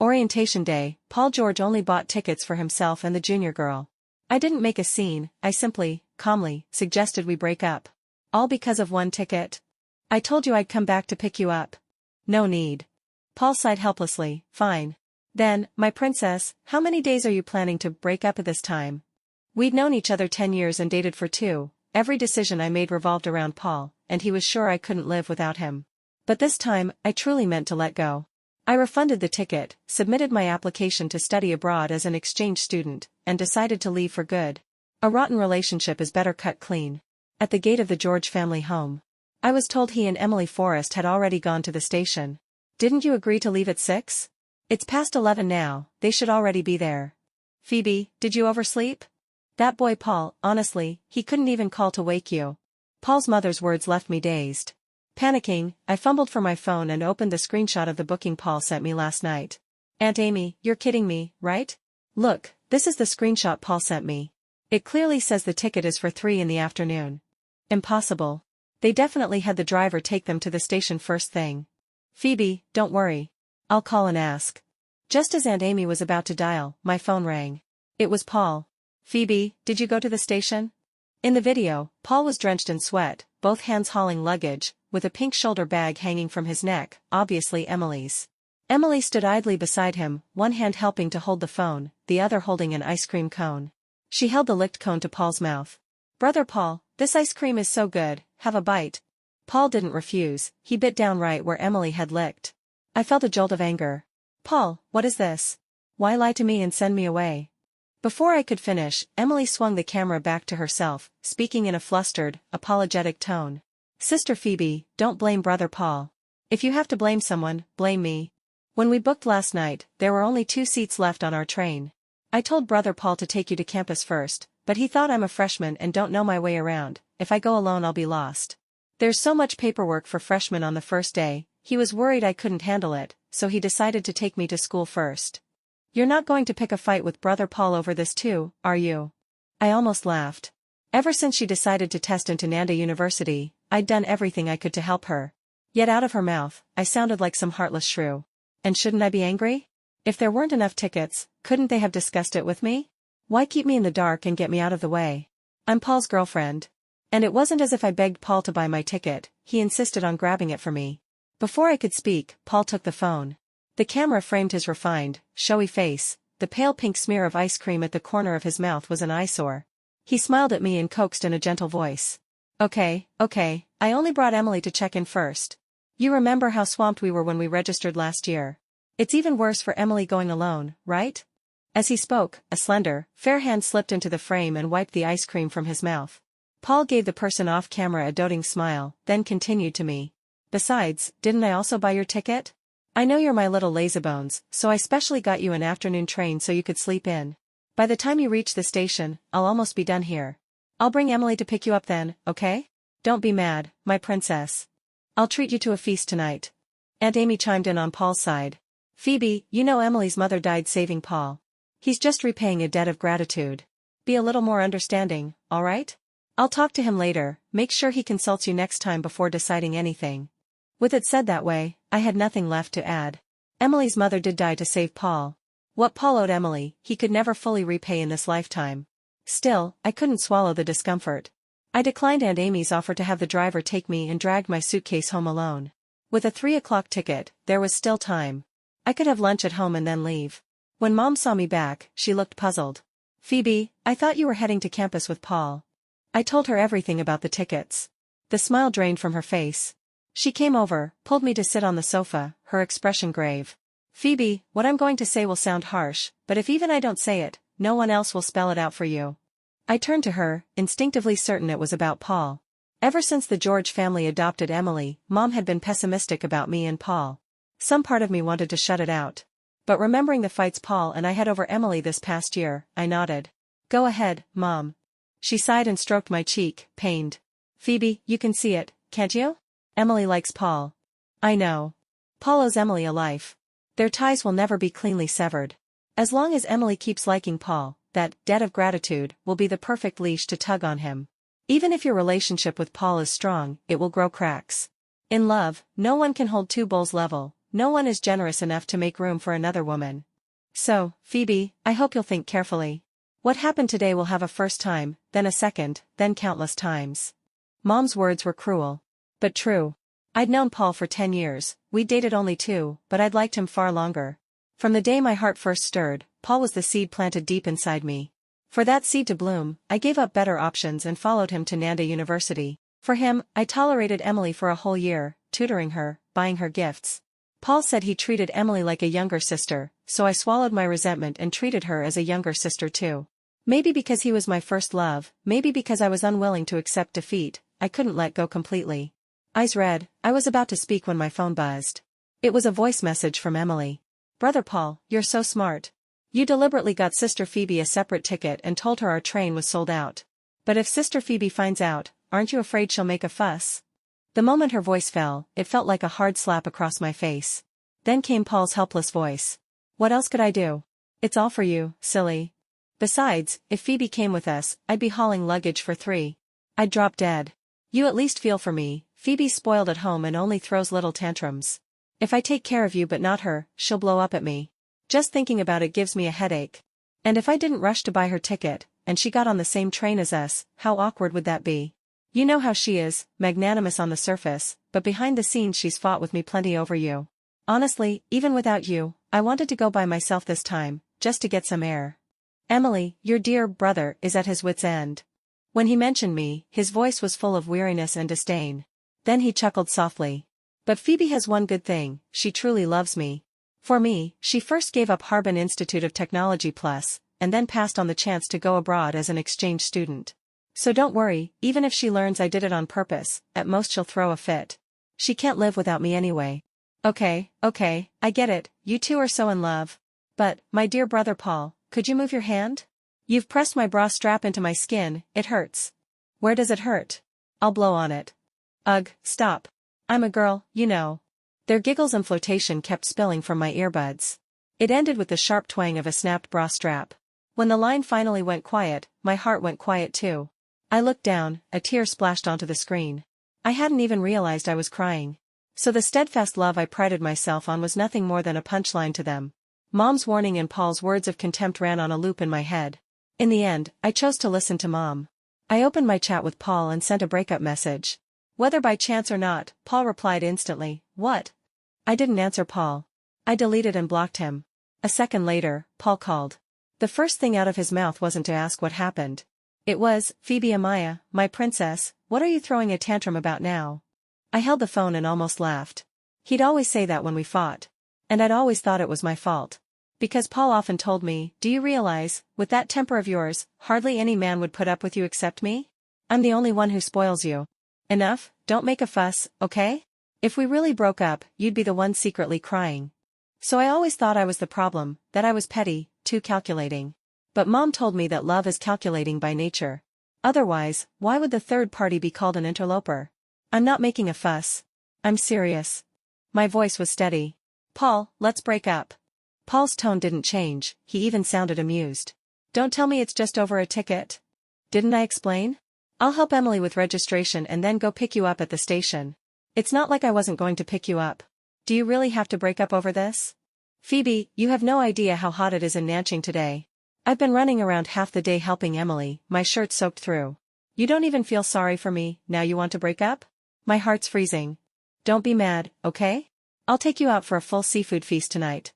Orientation day, Paul George only bought tickets for himself and the junior girl. I didn't make a scene, I simply, calmly, suggested we break up. All because of one ticket? I told you I'd come back to pick you up. No need. Paul sighed helplessly. Fine. Then, my princess, how many days are you planning to break up at this time? We'd known each other 10 years and dated for 2. Every decision I made revolved around Paul, and he was sure I couldn't live without him. But this time, I truly meant to let go. I refunded the ticket, submitted my application to study abroad as an exchange student, and decided to leave for good. A rotten relationship is better cut clean. At the gate of the George family home, I was told he and Emily Forrest had already gone to the station. Didn't you agree to leave at 6? It's past 11 now, they should already be there. Phoebe, did you oversleep? That boy Paul, honestly, he couldn't even call to wake you. Paul's mother's words left me dazed. Panicking, I fumbled for my phone and opened the screenshot of the booking Paul sent me last night. Aunt Amy, you're kidding me, right? Look, this is the screenshot Paul sent me. It clearly says the ticket is for 3 in the afternoon. Impossible. They definitely had the driver take them to the station first thing. Phoebe, don't worry. I'll call and ask. Just as Aunt Amy was about to dial, my phone rang. It was Paul. Phoebe, did you go to the station? In the video, Paul was drenched in sweat, both hands hauling luggage, with a pink shoulder bag hanging from his neck, obviously Emily's. Emily stood idly beside him, one hand helping to hold the phone, the other holding an ice cream cone. She held the licked cone to Paul's mouth. Brother Paul, this ice cream is so good, have a bite. Paul didn't refuse, he bit down right where Emily had licked. I felt a jolt of anger. Paul, what is this? Why lie to me and send me away? Before I could finish, Emily swung the camera back to herself, speaking in a flustered, apologetic tone. Sister Phoebe, don't blame Brother Paul. If you have to blame someone, blame me. When we booked last night, there were only 2 seats left on our train. I told Brother Paul to take you to campus first, but he thought I'm a freshman and don't know my way around. If I go alone I'll be lost. There's so much paperwork for freshmen on the first day, he was worried I couldn't handle it, so he decided to take me to school first. You're not going to pick a fight with Brother Paul over this too, are you? I almost laughed. Ever since she decided to test into Nanda University, I'd done everything I could to help her. Yet out of her mouth, I sounded like some heartless shrew. And shouldn't I be angry? If there weren't enough tickets, couldn't they have discussed it with me? Why keep me in the dark and get me out of the way? I'm Paul's girlfriend. And it wasn't as if I begged Paul to buy my ticket, he insisted on grabbing it for me. Before I could speak, Paul took the phone. The camera framed his refined, showy face, the pale pink smear of ice cream at the corner of his mouth was an eyesore. He smiled at me and coaxed in a gentle voice. Okay, I only brought Emily to check in first. You remember how swamped we were when we registered last year. It's even worse for Emily going alone, right? As he spoke, a slender, fair hand slipped into the frame and wiped the ice cream from his mouth. Paul gave the person off camera a doting smile, then continued to me. Besides, didn't I also buy your ticket? I know you're my little lazybones, so I specially got you an afternoon train so you could sleep in. By the time you reach the station, I'll almost be done here. I'll bring Emily to pick you up then, okay? Don't be mad, my princess. I'll treat you to a feast tonight. Aunt Amy chimed in on Paul's side. Phoebe, you know Emily's mother died saving Paul. He's just repaying a debt of gratitude. Be a little more understanding, all right? I'll talk to him later, make sure he consults you next time before deciding anything. With it said that way, I had nothing left to add. Emily's mother did die to save Paul. What Paul owed Emily, he could never fully repay in this lifetime. Still, I couldn't swallow the discomfort. I declined Aunt Amy's offer to have the driver take me and dragged my suitcase home alone. With a 3 o'clock ticket, there was still time. I could have lunch at home and then leave. When Mom saw me back, she looked puzzled. Phoebe, I thought you were heading to campus with Paul. I told her everything about the tickets. The smile drained from her face. She came over, pulled me to sit on the sofa, her expression grave. Phoebe, what I'm going to say will sound harsh, but if even I don't say it, no one else will spell it out for you. I turned to her, instinctively certain it was about Paul. Ever since the George family adopted Emily, Mom had been pessimistic about me and Paul. Some part of me wanted to shut it out. But remembering the fights Paul and I had over Emily this past year, I nodded. Go ahead, Mom. She sighed and stroked my cheek, pained. Phoebe, you can see it, can't you? Emily likes Paul. I know. Paul owes Emily a life. Their ties will never be cleanly severed. As long as Emily keeps liking Paul, that debt of gratitude will be the perfect leash to tug on him. Even if your relationship with Paul is strong, it will grow cracks. In love, no one can hold 2 bowls level, no one is generous enough to make room for another woman. So, Phoebe, I hope you'll think carefully. What happened today will have a first time, then a second, then countless times. Mom's words were cruel. But true. I'd known Paul for 10 years, we'd dated only 2, but I'd liked him far longer. From the day my heart first stirred, Paul was the seed planted deep inside me. For that seed to bloom, I gave up better options and followed him to Nanda University. For him, I tolerated Emily for a whole year, tutoring her, buying her gifts. Paul said he treated Emily like a younger sister, so I swallowed my resentment and treated her as a younger sister too. Maybe because he was my first love, maybe because I was unwilling to accept defeat, I couldn't let go completely. Eyes red, I was about to speak when my phone buzzed. It was a voice message from Emily. Brother Paul, you're so smart. You deliberately got Sister Phoebe a separate ticket and told her our train was sold out. But if Sister Phoebe finds out, aren't you afraid she'll make a fuss? The moment her voice fell, it felt like a hard slap across my face. Then came Paul's helpless voice. What else could I do? It's all for you, silly. Besides, if Phoebe came with us, I'd be hauling luggage for 3. I'd drop dead. You at least feel for me, Phoebe's spoiled at home and only throws little tantrums. If I take care of you but not her, she'll blow up at me. Just thinking about it gives me a headache. And if I didn't rush to buy her ticket, and she got on the same train as us, how awkward would that be? You know how she is, magnanimous on the surface, but behind the scenes she's fought with me plenty over you. Honestly, even without you, I wanted to go by myself this time, just to get some air. Emily, your dear brother, is at his wit's end. When he mentioned me, his voice was full of weariness and disdain. Then he chuckled softly. But Phoebe has one good thing, she truly loves me. For me, she first gave up Harbin Institute of Technology Plus, and then passed on the chance to go abroad as an exchange student. So don't worry, even if she learns I did it on purpose, at most she'll throw a fit. She can't live without me anyway. Okay, I get it, you two are so in love. But, my dear brother Paul, could you move your hand? You've pressed my bra strap into my skin, it hurts. Where does it hurt? I'll blow on it. Ugh, stop. I'm a girl, you know. Their giggles and flirtation kept spilling from my earbuds. It ended with the sharp twang of a snapped bra strap. When the line finally went quiet, my heart went quiet too. I looked down, a tear splashed onto the screen. I hadn't even realized I was crying. So the steadfast love I prided myself on was nothing more than a punchline to them. Mom's warning and Paul's words of contempt ran on a loop in my head. In the end, I chose to listen to Mom. I opened my chat with Paul and sent a breakup message. Whether by chance or not, Paul replied instantly, "What?" I didn't answer Paul. I deleted and blocked him. A second later, Paul called. The first thing out of his mouth wasn't to ask what happened. It was, "Phoebe Amaya, my princess, what are you throwing a tantrum about now?" I held the phone and almost laughed. He'd always say that when we fought. And I'd always thought it was my fault. Because Paul often told me, "Do you realize, with that temper of yours, hardly any man would put up with you except me? I'm the only one who spoils you. Enough, don't make a fuss, okay? If we really broke up, you'd be the one secretly crying." So I always thought I was the problem, that I was petty, too calculating. But Mom told me that love is calculating by nature. Otherwise, why would the third party be called an interloper? I'm not making a fuss. I'm serious. My voice was steady. Paul, let's break up. Paul's tone didn't change, he even sounded amused. Don't tell me it's just over a ticket. Didn't I explain? I'll help Emily with registration and then go pick you up at the station. It's not like I wasn't going to pick you up. Do you really have to break up over this? Phoebe, you have no idea how hot it is in Nanching today. I've been running around half the day helping Emily, my shirt soaked through. You don't even feel sorry for me, now you want to break up? My heart's freezing. Don't be mad, okay? I'll take you out for a full seafood feast tonight.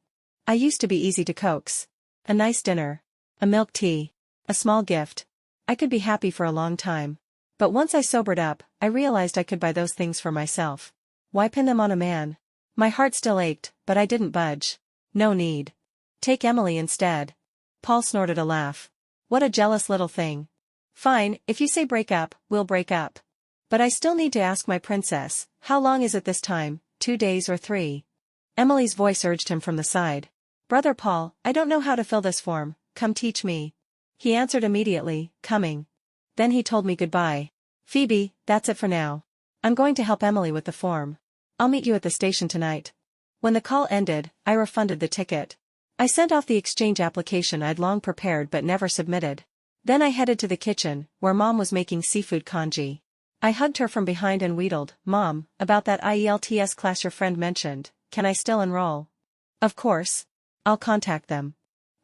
I used to be easy to coax. A nice dinner. A milk tea. A small gift. I could be happy for a long time. But once I sobered up, I realized I could buy those things for myself. Why pin them on a man? My heart still ached, but I didn't budge. No need. Take Emily instead. Paul snorted a laugh. What a jealous little thing. Fine, if you say break up, we'll break up. But I still need to ask my princess, how long is it this time, 2 days or 3? Emily's voice urged him from the side. Brother Paul, I don't know how to fill this form, come teach me. He answered immediately, coming. Then he told me goodbye. Phoebe, that's it for now. I'm going to help Emily with the form. I'll meet you at the station tonight. When the call ended, I refunded the ticket. I sent off the exchange application I'd long prepared but never submitted. Then I headed to the kitchen, where Mom was making seafood congee. I hugged her from behind and wheedled, Mom, about that IELTS class your friend mentioned, can I still enroll? Of course. I'll contact them.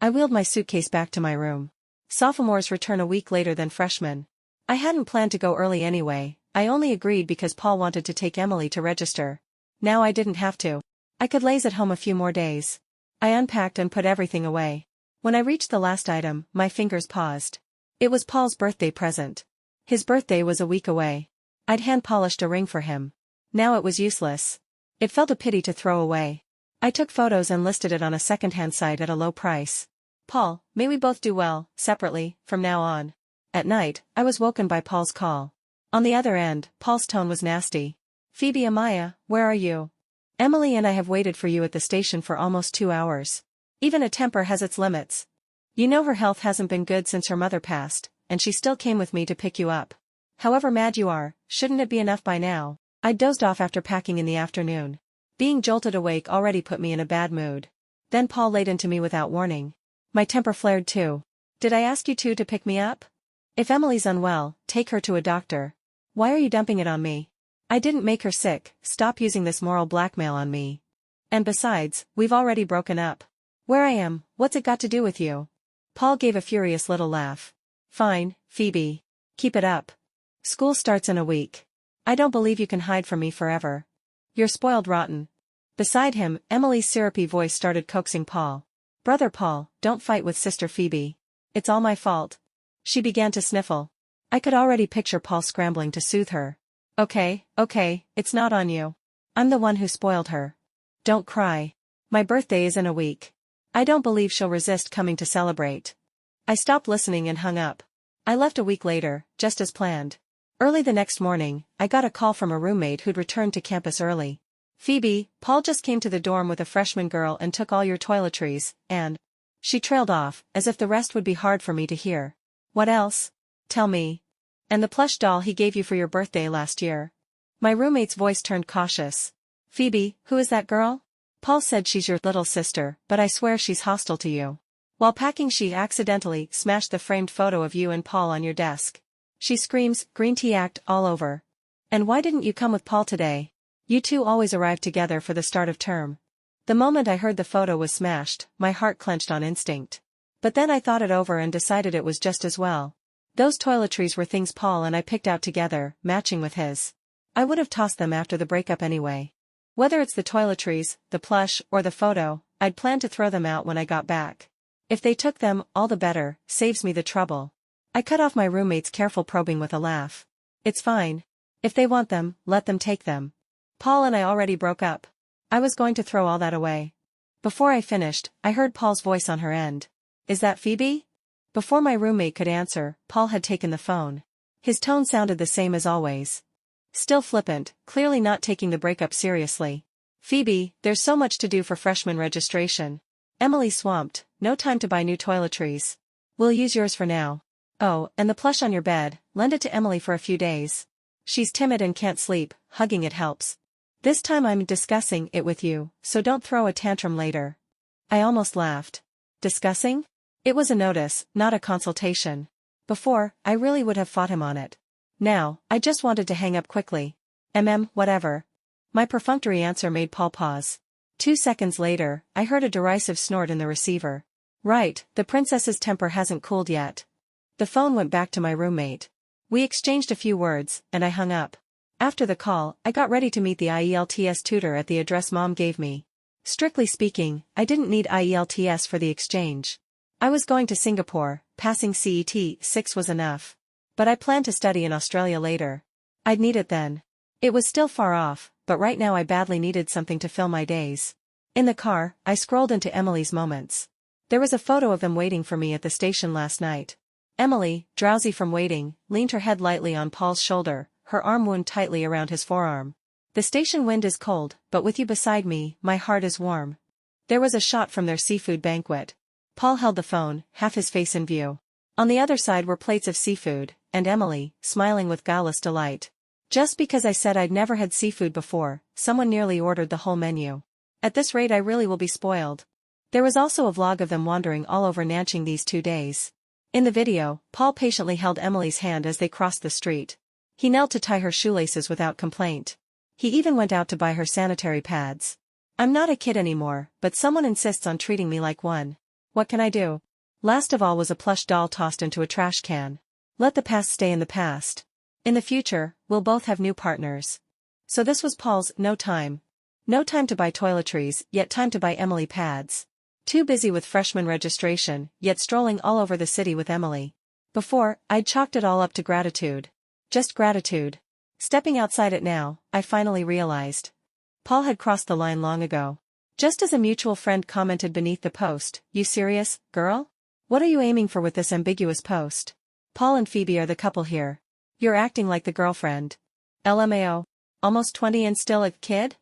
I wheeled my suitcase back to my room. Sophomores return a week later than freshmen. I hadn't planned to go early anyway, I only agreed because Paul wanted to take Emily to register. Now I didn't have to. I could laze at home a few more days. I unpacked and put everything away. When I reached the last item, my fingers paused. It was Paul's birthday present. His birthday was a week away. I'd hand-polished a ring for him. Now it was useless. It felt a pity to throw away. I took photos and listed it on a second-hand site at a low price. Paul, may we both do well, separately, from now on. At night, I was woken by Paul's call. On the other end, Paul's tone was nasty. Phoebe Amaya, where are you? Emily and I have waited for you at the station for almost 2 hours. Even a temper has its limits. You know her health hasn't been good since her mother passed, and she still came with me to pick you up. However mad you are, shouldn't it be enough by now? I'd dozed off after packing in the afternoon. Being jolted awake already put me in a bad mood. Then Paul laid into me without warning. My temper flared too. Did I ask you two to pick me up? If Emily's unwell, take her to a doctor. Why are you dumping it on me? I didn't make her sick, stop using this moral blackmail on me. And besides, we've already broken up. Where I am, what's it got to do with you? Paul gave a furious little laugh. Fine, Phoebe. Keep it up. School starts in a week. I don't believe you can hide from me forever. You're spoiled rotten. Beside him, Emily's syrupy voice started coaxing Paul. Brother Paul, don't fight with Sister Phoebe. It's all my fault. She began to sniffle. I could already picture Paul scrambling to soothe her. Okay, it's not on you. I'm the one who spoiled her. Don't cry. My birthday is in a week. I don't believe she'll resist coming to celebrate. I stopped listening and hung up. I left a week later, just as planned. Early the next morning, I got a call from a roommate who'd returned to campus early. Phoebe, Paul just came to the dorm with a freshman girl and took all your toiletries, and... She trailed off, as if the rest would be hard for me to hear. What else? Tell me. And the plush doll he gave you for your birthday last year. My roommate's voice turned cautious. Phoebe, who is that girl? Paul said she's your little sister, but I swear she's hostile to you. While packing she accidentally smashed the framed photo of you and Paul on your desk. She screams, green tea act all over. And why didn't you come with Paul today? You two always arrive together for the start of term. The moment I heard the photo was smashed, my heart clenched on instinct. But then I thought it over and decided it was just as well. Those toiletries were things Paul and I picked out together, matching with his. I would have tossed them after the breakup anyway. Whether it's the toiletries, the plush, or the photo, I'd planned to throw them out when I got back. If they took them, all the better, saves me the trouble. I cut off my roommate's careful probing with a laugh. It's fine. If they want them, let them take them. Paul and I already broke up. I was going to throw all that away. Before I finished, I heard Paul's voice on her end. Is that Phoebe? Before my roommate could answer, Paul had taken the phone. His tone sounded the same as always. Still flippant, clearly not taking the breakup seriously. Phoebe, there's so much to do for freshman registration. Emily swamped, no time to buy new toiletries. We'll use yours for now. Oh, and the plush on your bed, lend it to Emily for a few days. She's timid and can't sleep, hugging it helps. This time I'm discussing it with you, so don't throw a tantrum later. I almost laughed. Discussing? It was a notice, not a consultation. Before, I really would have fought him on it. Now, I just wanted to hang up quickly. Whatever. My perfunctory answer made Paul pause. 2 seconds later, I heard a derisive snort in the receiver. Right, the princess's temper hasn't cooled yet. The phone went back to my roommate. We exchanged a few words, and I hung up. After the call, I got ready to meet the IELTS tutor at the address Mom gave me. Strictly speaking, I didn't need IELTS for the exchange. I was going to Singapore, passing CET 6 was enough. But I planned to study in Australia later. I'd need it then. It was still far off, but right now I badly needed something to fill my days. In the car, I scrolled into Emily's moments. There was a photo of them waiting for me at the station last night. Emily, drowsy from waiting, leaned her head lightly on Paul's shoulder, her arm wound tightly around his forearm. The station wind is cold, but with you beside me, my heart is warm. There was a shot from their seafood banquet. Paul held the phone, half his face in view. On the other side were plates of seafood, and Emily, smiling with guileless delight. Just because I said I'd never had seafood before, someone nearly ordered the whole menu. At this rate I really will be spoiled. There was also a vlog of them wandering all over Nanching these 2 days. In the video, Paul patiently held Emily's hand as they crossed the street. He knelt to tie her shoelaces without complaint. He even went out to buy her sanitary pads. I'm not a kid anymore, but someone insists on treating me like one. What can I do? Last of all was a plush doll tossed into a trash can. Let the past stay in the past. In the future, we'll both have new partners. So this was Paul's no time. No time to buy toiletries, yet time to buy Emily pads. Too busy with freshman registration, yet strolling all over the city with Emily. Before, I'd chalked it all up to gratitude. Just gratitude. Stepping outside it now, I finally realized. Paul had crossed the line long ago. Just as a mutual friend commented beneath the post, "You serious, girl? What are you aiming for with this ambiguous post? Paul and Phoebe are the couple here. You're acting like the girlfriend. LMAO. Almost 20 and still a kid?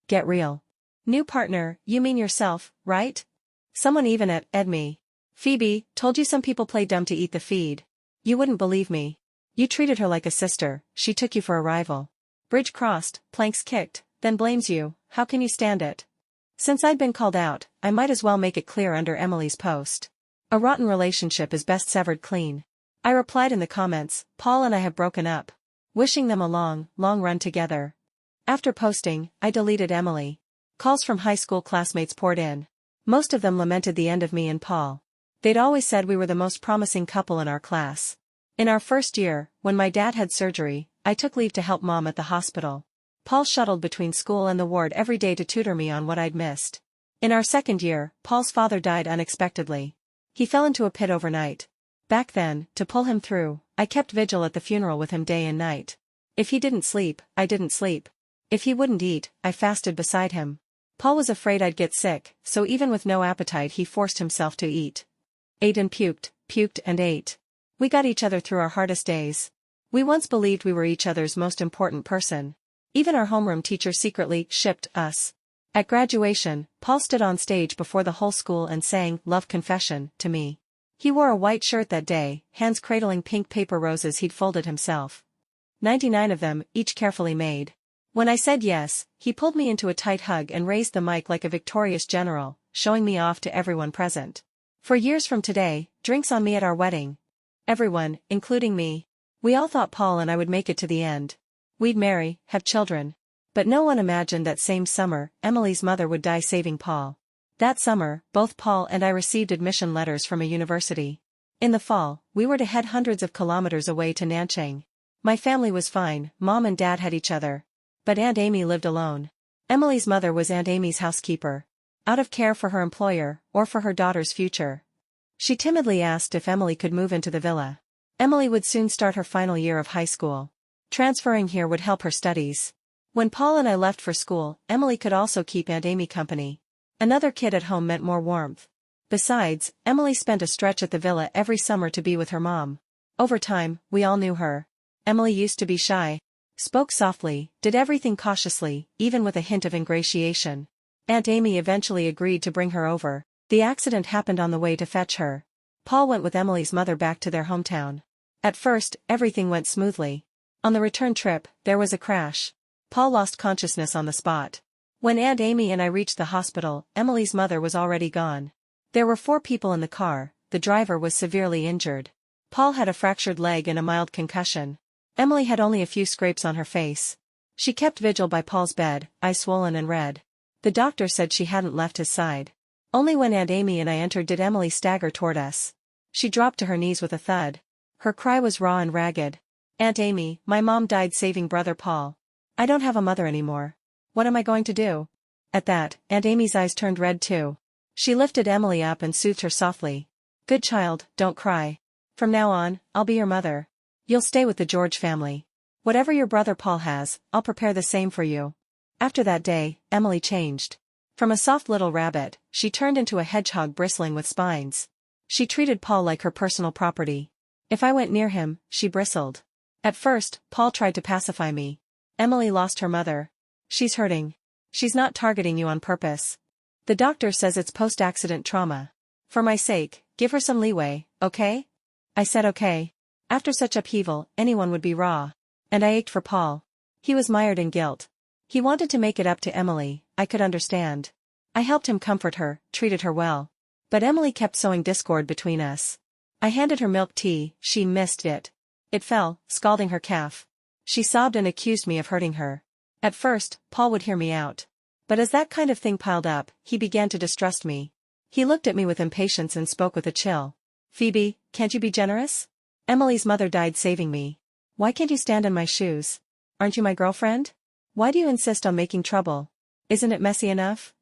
Get real. New partner, you mean yourself, right? Someone even at me. Phoebe, told you some people play dumb to eat the feed. You wouldn't believe me. You treated her like a sister, she took you for a rival. Bridge crossed, planks kicked, then blames you, how can you stand it? Since I'd been called out, I might as well make it clear under Emily's post. A rotten relationship is best severed clean. I replied in the comments, Paul and I have broken up. Wishing them a long run together. After posting, I deleted Emily. Calls from high school classmates poured in. Most of them lamented the end of me and Paul. They'd always said we were the most promising couple in our class. In our first year, when my dad had surgery, I took leave to help mom at the hospital. Paul shuttled between school and the ward every day to tutor me on what I'd missed. In our second year, Paul's father died unexpectedly. He fell into a pit overnight. Back then, to pull him through, I kept vigil at the funeral with him day and night. If he didn't sleep, I didn't sleep. If he wouldn't eat, I fasted beside him. Paul was afraid I'd get sick, so even with no appetite he forced himself to eat. Ate and puked, puked and ate. We got each other through our hardest days. We once believed we were each other's most important person. Even our homeroom teacher secretly shipped us. At graduation, Paul stood on stage before the whole school and sang Love Confession to me. He wore a white shirt that day, hands cradling pink paper roses he'd folded himself. 99 of them, each carefully made. When I said yes, he pulled me into a tight hug and raised the mic like a victorious general, showing me off to everyone present. For years from today, drinks on me at our wedding. Everyone, including me. We all thought Paul and I would make it to the end. We'd marry, have children. But no one imagined that same summer, Emily's mother would die saving Paul. That summer, both Paul and I received admission letters from a university. In the fall, we were to head hundreds of kilometers away to Nanchang. My family was fine, mom and dad had each other. But Aunt Amy lived alone. Emily's mother was Aunt Amy's housekeeper. Out of care for her employer, or for her daughter's future. She timidly asked if Emily could move into the villa. Emily would soon start her final year of high school. Transferring here would help her studies. When Paul and I left for school, Emily could also keep Aunt Amy company. Another kid at home meant more warmth. Besides, Emily spent a stretch at the villa every summer to be with her mom. Over time, we all knew her. Emily used to be shy. Spoke softly, did everything cautiously, even with a hint of ingratiation. Aunt Amy eventually agreed to bring her over. The accident happened on the way to fetch her. Paul went with Emily's mother back to their hometown. At first, everything went smoothly. On the return trip, there was a crash. Paul lost consciousness on the spot. When Aunt Amy and I reached the hospital, Emily's mother was already gone. There were 4 people in the car, the driver was severely injured. Paul had a fractured leg and a mild concussion. Emily had only a few scrapes on her face. She kept vigil by Paul's bed, eyes swollen and red. The doctor said she hadn't left his side. Only when Aunt Amy and I entered did Emily stagger toward us. She dropped to her knees with a thud. Her cry was raw and ragged. Aunt Amy, my mom died saving brother Paul. I don't have a mother anymore. What am I going to do? At that, Aunt Amy's eyes turned red too. She lifted Emily up and soothed her softly. Good child, don't cry. From now on, I'll be your mother. You'll stay with the George family. Whatever your brother Paul has, I'll prepare the same for you. After that day, Emily changed. From a soft little rabbit, she turned into a hedgehog bristling with spines. She treated Paul like her personal property. If I went near him, she bristled. At first, Paul tried to pacify me. Emily lost her mother. She's hurting. She's not targeting you on purpose. The doctor says it's post-accident trauma. For my sake, give her some leeway, okay? I said okay. After such upheaval, anyone would be raw. And I ached for Paul. He was mired in guilt. He wanted to make it up to Emily, I could understand. I helped him comfort her, treated her well. But Emily kept sowing discord between us. I handed her milk tea, she missed it. It fell, scalding her calf. She sobbed and accused me of hurting her. At first, Paul would hear me out. But as that kind of thing piled up, he began to distrust me. He looked at me with impatience and spoke with a chill. Phoebe, can't you be generous? Emily's mother died saving me. Why can't you stand in my shoes? Aren't you my girlfriend? Why do you insist on making trouble? Isn't it messy enough?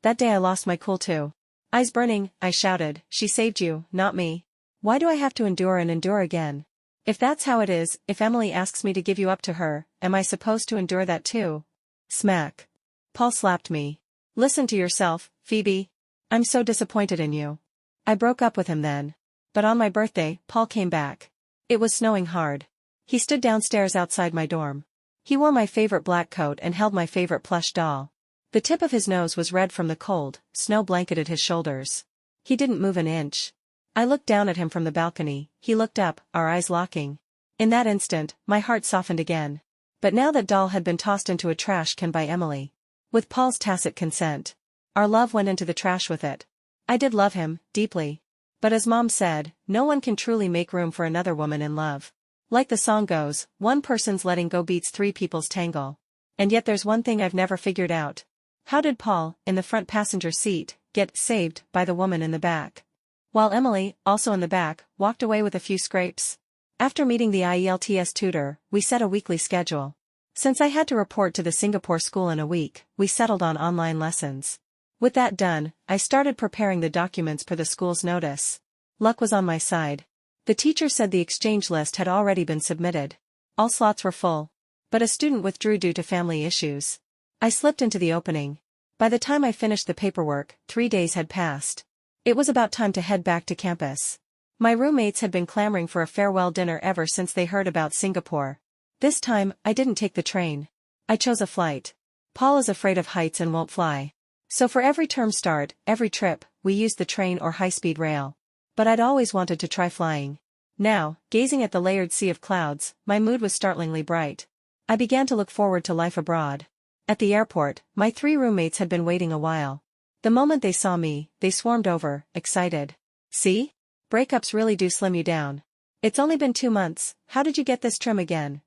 That day I lost my cool too. Eyes burning, I shouted, she saved you, not me. Why do I have to endure and endure again? If that's how it is, if Emily asks me to give you up to her, am I supposed to endure that too? Smack. Paul slapped me. Listen to yourself, Phoebe. I'm so disappointed in you. I broke up with him then. But on my birthday, Paul came back. It was snowing hard. He stood downstairs outside my dorm. He wore my favorite black coat and held my favorite plush doll. The tip of his nose was red from the cold, snow blanketed his shoulders. He didn't move an inch. I looked down at him from the balcony, he looked up, our eyes locking. In that instant, my heart softened again. But now that doll had been tossed into a trash can by Emily. With Paul's tacit consent. Our love went into the trash with it. I did love him, deeply. But as Mom said, no one can truly make room for another woman in love. Like the song goes, one person's letting go beats three people's tangle. And yet there's one thing I've never figured out. How did Paul, in the front passenger seat, get saved by the woman in the back? While Emily, also in the back, walked away with a few scrapes. After meeting the IELTS tutor, we set a weekly schedule. Since I had to report to the Singapore school in a week, we settled on online lessons. With that done, I started preparing the documents per the school's notice. Luck was on my side. The teacher said the exchange list had already been submitted. All slots were full. But a student withdrew due to family issues. I slipped into the opening. By the time I finished the paperwork, 3 days had passed. It was about time to head back to campus. My roommates had been clamoring for a farewell dinner ever since they heard about Singapore. This time, I didn't take the train. I chose a flight. Paul is afraid of heights and won't fly. So for every term start, every trip, we used the train or high-speed rail. But I'd always wanted to try flying. Now, gazing at the layered sea of clouds, my mood was startlingly bright. I began to look forward to life abroad. At the airport, my 3 roommates had been waiting a while. The moment they saw me, they swarmed over, excited. See? Breakups really do slim you down. It's only been 2 months, how did you get this trim again?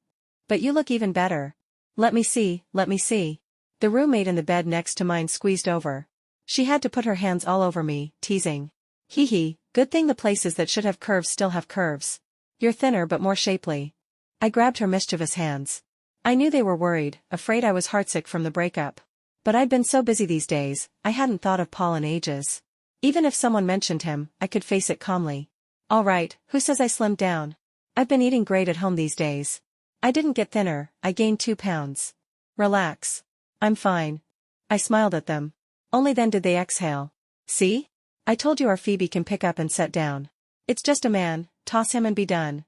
But you look even better. Let me see, let me see. The roommate in the bed next to mine squeezed over. She had to put her hands all over me, teasing. Hee hee, good thing the places that should have curves still have curves. You're thinner but more shapely. I grabbed her mischievous hands. I knew they were worried, afraid I was heartsick from the breakup. But I'd been so busy these days, I hadn't thought of Paul in ages. Even if someone mentioned him, I could face it calmly. All right, who says I slimmed down? I've been eating great at home these days. I didn't get thinner, I gained 2 pounds. Relax. I'm fine. I smiled at them. Only then did they exhale. See? I told you our Phoebe can pick up and set down. It's just a man, toss him and be done.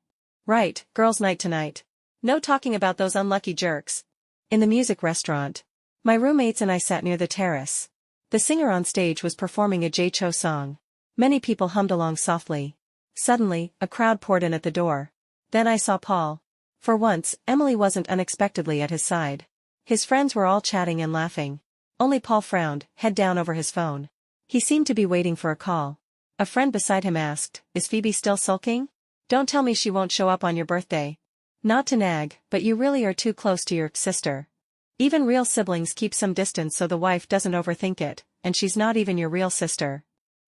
Right, girls' night tonight. No talking about those unlucky jerks. In the music restaurant. My roommates and I sat near the terrace. The singer on stage was performing a Jay Cho song. Many people hummed along softly. Suddenly, a crowd poured in at the door. Then I saw Paul. For once, Emily wasn't unexpectedly at his side. His friends were all chatting and laughing. Only Paul frowned, head down over his phone. He seemed to be waiting for a call. A friend beside him asked, "Is Phoebe still sulking? Don't tell me she won't show up on your birthday." Not to nag, but you really are too close to your sister. Even real siblings keep some distance so the wife doesn't overthink it, and she's not even your real sister.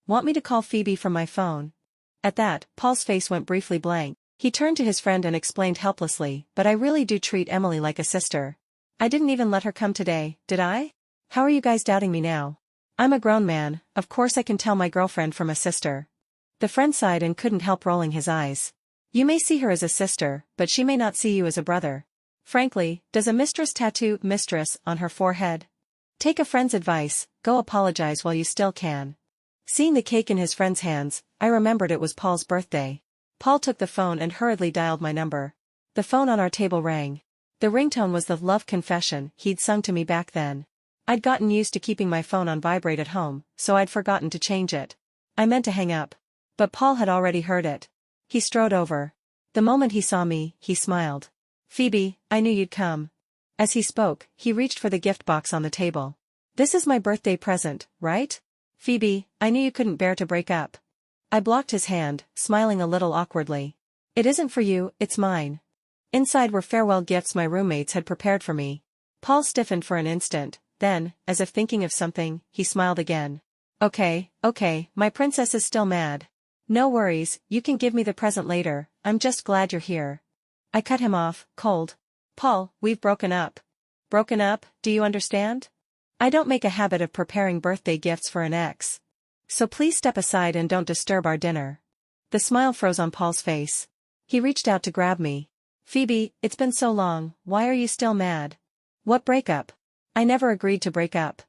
Want me to call Phoebe from my phone? At that, Paul's face went briefly blank. He turned to his friend and explained helplessly, "But I really do treat Emily like a sister. I didn't even let her come today, did I? How are you guys doubting me now? I'm a grown man, of course I can tell my girlfriend from a sister." The friend sighed and couldn't help rolling his eyes. You may see her as a sister, but she may not see you as a brother. Frankly, does a mistress tattoo mistress on her forehead? Take a friend's advice, go apologize while you still can. Seeing the cake in his friend's hands, I remembered it was Paul's birthday. Paul took the phone and hurriedly dialed my number. The phone on our table rang. The ringtone was the love confession he'd sung to me back then. I'd gotten used to keeping my phone on vibrate at home, so I'd forgotten to change it. I meant to hang up. But Paul had already heard it. He strode over. The moment he saw me, he smiled. "Phoebe, I knew you'd come." As he spoke, he reached for the gift box on the table. "This is my birthday present, right? Phoebe, I knew you couldn't bear to break up." I blocked his hand, smiling a little awkwardly. "It isn't for you, it's mine." Inside were farewell gifts my roommates had prepared for me. Paul stiffened for an instant, then, as if thinking of something, he smiled again. Okay, my princess is still mad. No worries, you can give me the present later, I'm just glad you're here. I cut him off, cold. Paul, we've broken up. Broken up, do you understand? I don't make a habit of preparing birthday gifts for an ex. So please step aside and don't disturb our dinner. The smile froze on Paul's face. He reached out to grab me. Phoebe, it's been so long, why are you still mad? What breakup? I never agreed to break up.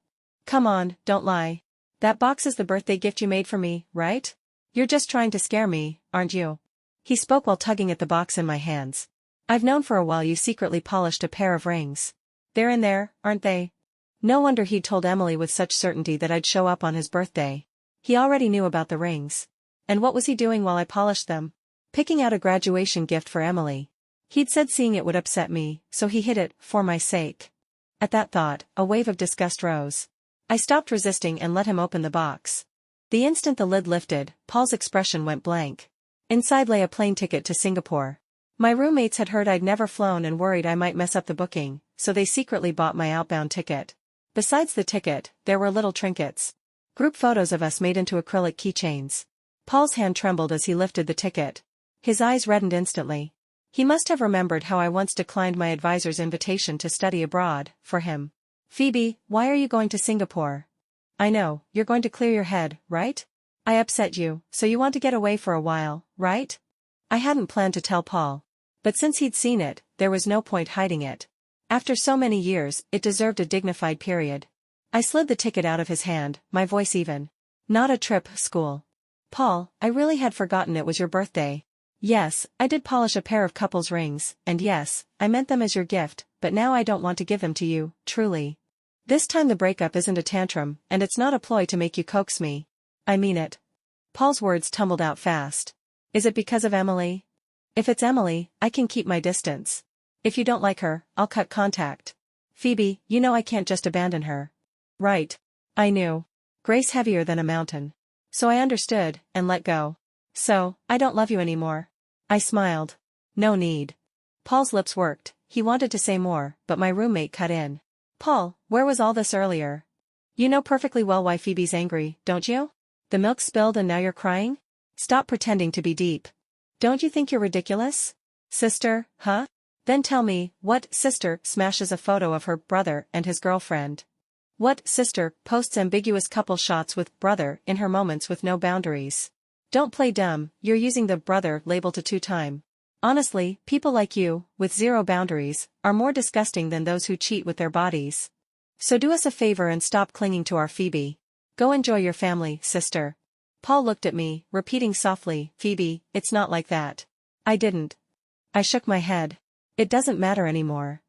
Come on, don't lie. That box is the birthday gift you made for me, right? You're just trying to scare me, aren't you? He spoke while tugging at the box in my hands. I've known for a while you secretly polished a pair of rings. They're in there, aren't they? No wonder he'd told Emily with such certainty that I'd show up on his birthday. He already knew about the rings. And what was he doing while I polished them? Picking out a graduation gift for Emily. He'd said seeing it would upset me, so he hid it, for my sake. At that thought, a wave of disgust rose. I stopped resisting and let him open the box. The instant the lid lifted, Paul's expression went blank. Inside lay a plane ticket to Singapore. My roommates had heard I'd never flown and worried I might mess up the booking, so they secretly bought my outbound ticket. Besides the ticket, there were little trinkets. Group photos of us made into acrylic keychains. Paul's hand trembled as he lifted the ticket. His eyes reddened instantly. He must have remembered how I once declined my advisor's invitation to study abroad, for him. Phoebe, why are you going to Singapore? I know, you're going to clear your head, right? I upset you, so you want to get away for a while, right? I hadn't planned to tell Paul. But since he'd seen it, there was no point hiding it. After so many years, it deserved a dignified period. I slid the ticket out of his hand, my voice even. Not a trip, school. Paul, I really had forgotten it was your birthday. Yes, I did polish a pair of couple's rings, and yes, I meant them as your gift, but now I don't want to give them to you, truly. This time the breakup isn't a tantrum, and it's not a ploy to make you coax me. I mean it. Paul's words tumbled out fast. Is it because of Emily? If it's Emily, I can keep my distance. If you don't like her, I'll cut contact. Phoebe, you know I can't just abandon her. Right. I knew. Grace heavier than a mountain. So I understood, and let go. So, I don't love you anymore. I smiled. No need. Paul's lips worked, he wanted to say more, but my roommate cut in. Paul, where was all this earlier? You know perfectly well why Phoebe's angry, don't you? The milk spilled and now you're crying? Stop pretending to be deep. Don't you think you're ridiculous? Sister, huh? Then tell me, what sister smashes a photo of her brother and his girlfriend? What sister posts ambiguous couple shots with brother in her moments with no boundaries? Don't play dumb, you're using the brother label to two-time. Honestly, people like you, with zero boundaries, are more disgusting than those who cheat with their bodies. So do us a favor and stop clinging to our Phoebe. Go enjoy your family, sister. Paul looked at me, repeating softly, Phoebe, it's not like that. I didn't. I shook my head. It doesn't matter anymore.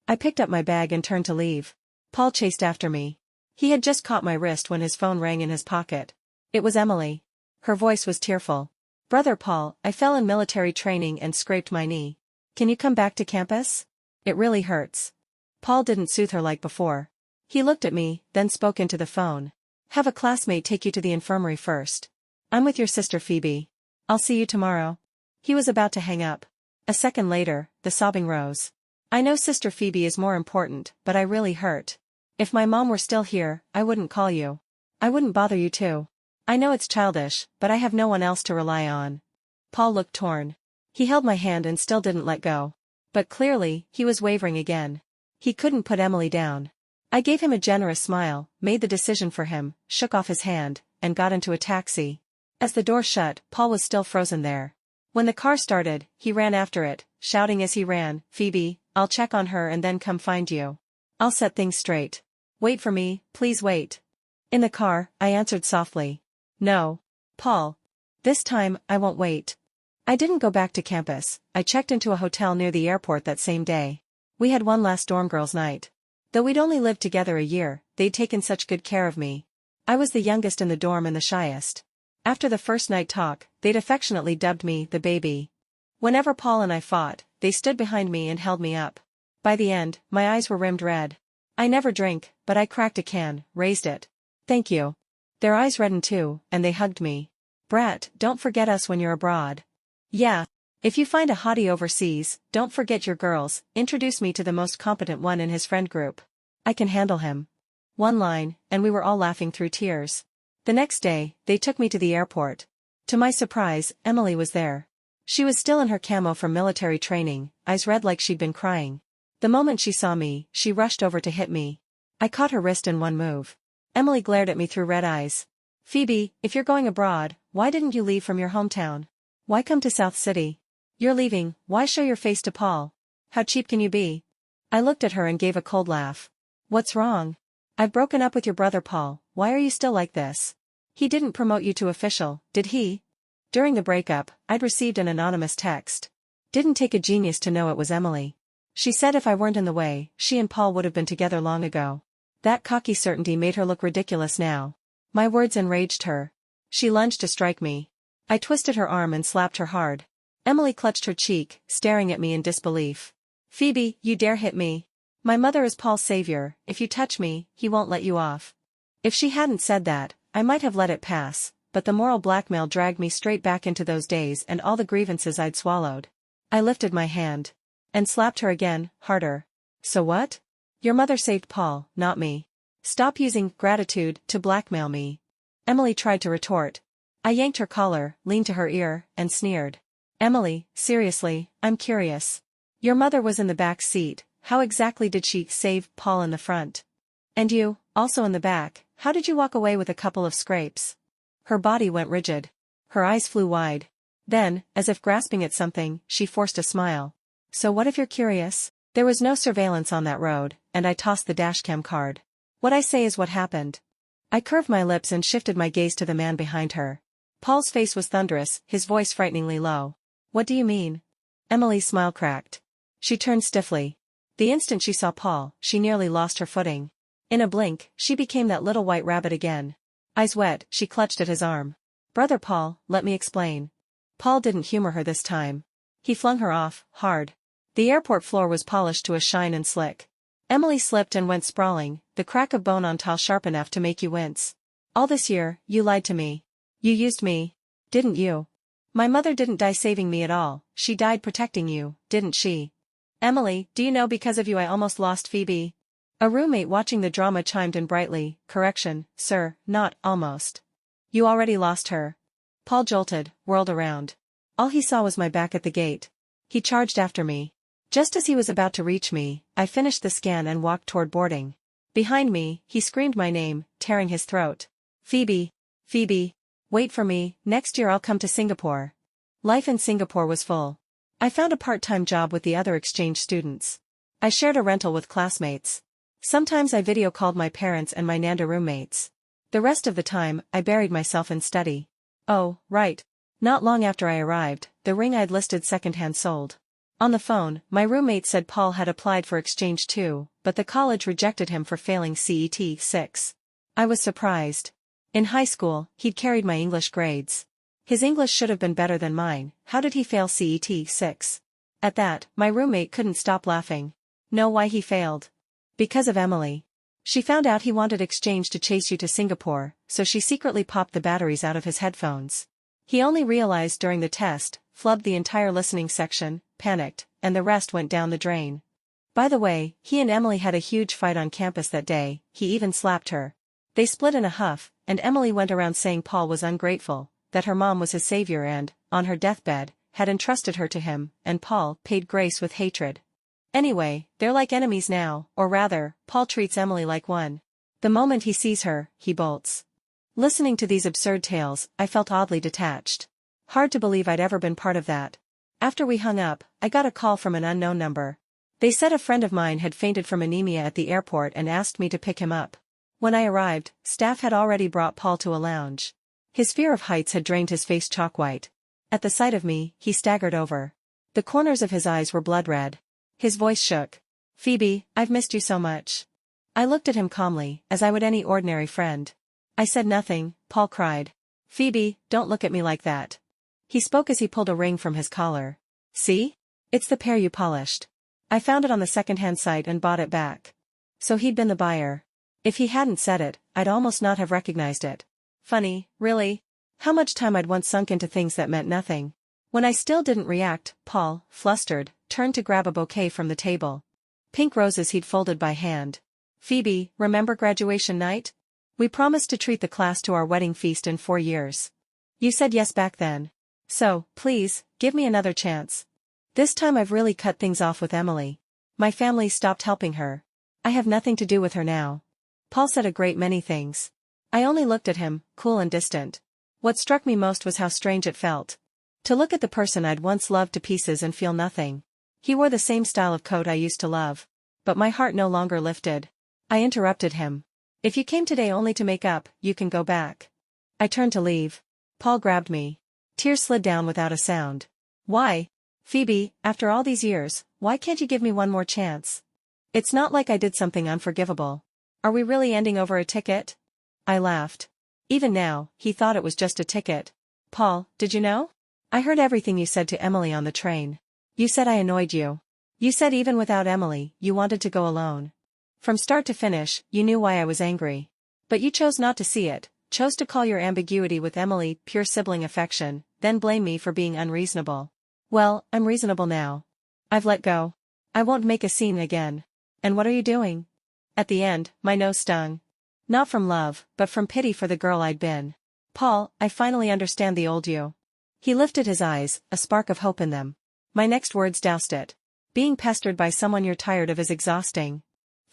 I picked up my bag and turned to leave. Paul chased after me. He had just caught my wrist when his phone rang in his pocket. It was Emily. Her voice was tearful. Brother Paul, I fell in military training and scraped my knee. Can you come back to campus? It really hurts. Paul didn't soothe her like before. He looked at me, then spoke into the phone. Have a classmate take you to the infirmary first. I'm with your sister Phoebe. I'll see you tomorrow. He was about to hang up. A second later, the sobbing rose. I know Sister Phoebe is more important, but I really hurt. If my mom were still here, I wouldn't call you. I wouldn't bother you too. I know it's childish, but I have no one else to rely on. Paul looked torn. He held my hand and still didn't let go. But clearly, he was wavering again. He couldn't put Emily down. I gave him a generous smile, made the decision for him, shook off his hand, and got into a taxi. As the door shut, Paul was still frozen there. When the car started, he ran after it, shouting as he ran, Phoebe, I'll check on her and then come find you. I'll set things straight. Wait for me, please wait. In the car, I answered softly. No. Paul. This time, I won't wait. I didn't go back to campus, I checked into a hotel near the airport that same day. We had one last dorm girls' night. Though we'd only lived together a year, they'd taken such good care of me. I was the youngest in the dorm and the shyest. After the first night talk, they'd affectionately dubbed me the baby. Whenever Paul and I fought, they stood behind me and held me up. By the end, my eyes were rimmed red. I never drink, but I cracked a can, raised it. Thank you. Their eyes reddened too, and they hugged me. Brat, don't forget us when you're abroad. Yeah. If you find a hottie overseas, don't forget your girls, introduce me to the most competent one in his friend group. I can handle him. One line, and we were all laughing through tears. The next day, they took me to the airport. To my surprise, Emily was there. She was still in her camo from military training, eyes red like she'd been crying. The moment she saw me, she rushed over to hit me. I caught her wrist in one move. Emily glared at me through red eyes. Phoebe, if you're going abroad, why didn't you leave from your hometown? Why come to South City? You're leaving, why show your face to Paul? How cheap can you be? I looked at her and gave a cold laugh. What's wrong? I've broken up with your brother Paul, why are you still like this? He didn't promote you to official, did he? During the breakup, I'd received an anonymous text. Didn't take a genius to know it was Emily. She said if I weren't in the way, she and Paul would have been together long ago. That cocky certainty made her look ridiculous now. My words enraged her. She lunged to strike me. I twisted her arm and slapped her hard. Emily clutched her cheek, staring at me in disbelief. Phoebe, you dare hit me? My mother is Paul's savior, if you touch me, he won't let you off. If she hadn't said that, I might have let it pass, but the moral blackmail dragged me straight back into those days and all the grievances I'd swallowed. I lifted my hand. And slapped her again, harder. So what? Your mother saved Paul, not me. Stop using gratitude to blackmail me. Emily tried to retort. I yanked her collar, leaned to her ear, and sneered. Emily, seriously, I'm curious. Your mother was in the back seat, how exactly did she save Paul in the front? And you, also in the back, how did you walk away with a couple of scrapes? Her body went rigid. Her eyes flew wide. Then, as if grasping at something, she forced a smile. So what if you're curious? There was no surveillance on that road, and I tossed the dashcam card. What I say is what happened. I curved my lips and shifted my gaze to the man behind her. Paul's face was thunderous, his voice frighteningly low. What do you mean? Emily's smile cracked. She turned stiffly. The instant she saw Paul, she nearly lost her footing. In a blink, she became that little white rabbit again. Eyes wet, she clutched at his arm. Brother Paul, let me explain. Paul didn't humor her this time. He flung her off, hard. The airport floor was polished to a shine and slick. Emily slipped and went sprawling, the crack of bone on tile sharp enough to make you wince. All this year, you lied to me. You used me. Didn't you? My mother didn't die saving me at all, she died protecting you, didn't she? Emily, do you know because of you I almost lost Phoebe? A roommate watching the drama chimed in brightly, correction, sir, not almost. You already lost her. Paul jolted, whirled around. All he saw was my back at the gate. He charged after me. Just as he was about to reach me, I finished the scan and walked toward boarding. Behind me, he screamed my name, tearing his throat. Phoebe. Phoebe. Wait for me, next year I'll come to Singapore. Life in Singapore was full. I found a part-time job with the other exchange students. I shared a rental with classmates. Sometimes I video called my parents and my Nanda roommates. The rest of the time, I buried myself in study. Oh, right. Not long after I arrived, the ring I'd listed secondhand sold. On the phone, my roommate said Paul had applied for exchange too, but the college rejected him for failing CET 6. I was surprised. In high school, he'd carried my English grades. His English should have been better than mine, how did he fail CET 6? At that, my roommate couldn't stop laughing. Know why he failed? Because of Emily. She found out he wanted exchange to chase you to Singapore, so she secretly popped the batteries out of his headphones. He only realized during the test, flubbed the entire listening section, panicked, and the rest went down the drain. By the way, he and Emily had a huge fight on campus that day, he even slapped her. They split in a huff, and Emily went around saying Paul was ungrateful, that her mom was his savior and, on her deathbed, had entrusted her to him, and Paul paid grace with hatred. Anyway, they're like enemies now, or rather, Paul treats Emily like one. The moment he sees her, he bolts. Listening to these absurd tales, I felt oddly detached. Hard to believe I'd ever been part of that. After we hung up, I got a call from an unknown number. They said a friend of mine had fainted from anemia at the airport and asked me to pick him up. When I arrived, staff had already brought Paul to a lounge. His fear of heights had drained his face chalk white. At the sight of me, he staggered over. The corners of his eyes were blood red. His voice shook. Phoebe, I've missed you so much. I looked at him calmly, as I would any ordinary friend. I said nothing, Paul cried. Phoebe, don't look at me like that. He spoke as he pulled a ring from his collar. See? It's the pair you polished. I found it on the second-hand site and bought it back. So he'd been the buyer. If he hadn't said it, I'd almost not have recognized it. Funny, really? How much time I'd once sunk into things that meant nothing. When I still didn't react, Paul, flustered, turned to grab a bouquet from the table. Pink roses he'd folded by hand. Phoebe, remember graduation night? We promised to treat the class to our wedding feast in 4 years. You said yes back then. So, please, give me another chance. This time I've really cut things off with Emily. My family stopped helping her. I have nothing to do with her now. Paul said a great many things. I only looked at him, cool and distant. What struck me most was how strange it felt. To look at the person I'd once loved to pieces and feel nothing. He wore the same style of coat I used to love. But my heart no longer lifted. I interrupted him. If you came today only to make up, you can go back. I turned to leave. Paul grabbed me. Tears slid down without a sound. Why? Phoebe, after all these years, why can't you give me one more chance? It's not like I did something unforgivable. Are we really ending over a ticket? I laughed. Even now, he thought it was just a ticket. Paul, did you know? I heard everything you said to Emily on the train. You said I annoyed you. You said even without Emily, you wanted to go alone. From start to finish, you knew why I was angry. But you chose not to see it, chose to call your ambiguity with Emily pure sibling affection, then blame me for being unreasonable. Well, I'm reasonable now. I've let go. I won't make a scene again. And what are you doing? At the end, my nose stung. Not from love, but from pity for the girl I'd been. Paul, I finally understand the old you. He lifted his eyes, a spark of hope in them. My next words doused it. Being pestered by someone you're tired of is exhausting.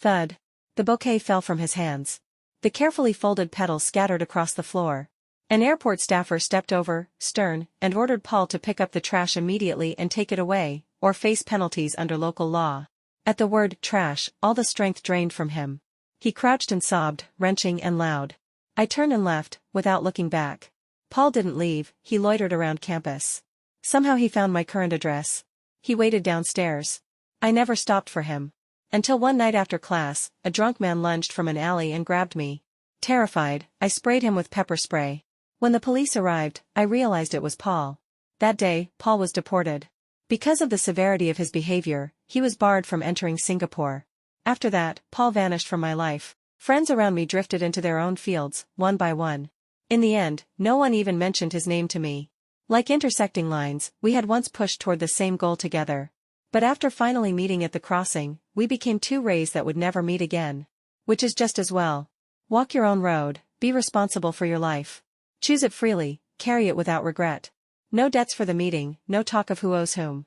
Thud. The bouquet fell from his hands. The carefully folded petals scattered across the floor. An airport staffer stepped over, stern, and ordered Paul to pick up the trash immediately and take it away, or face penalties under local law. At the word trash, all the strength drained from him. He crouched and sobbed, wrenching and loud. I turned and left, without looking back. Paul didn't leave, he loitered around campus. Somehow he found my current address. He waited downstairs. I never stopped for him. Until one night after class, a drunk man lunged from an alley and grabbed me. Terrified, I sprayed him with pepper spray. When the police arrived, I realized it was Paul. That day, Paul was deported. Because of the severity of his behavior, he was barred from entering Singapore. After that, Paul vanished from my life. Friends around me drifted into their own fields, one by one. In the end, no one even mentioned his name to me. Like intersecting lines, we had once pushed toward the same goal together. But after finally meeting at the crossing, we became two rays that would never meet again. Which is just as well. Walk your own road, be responsible for your life. Choose it freely, carry it without regret. No debts for the meeting, no talk of who owes whom.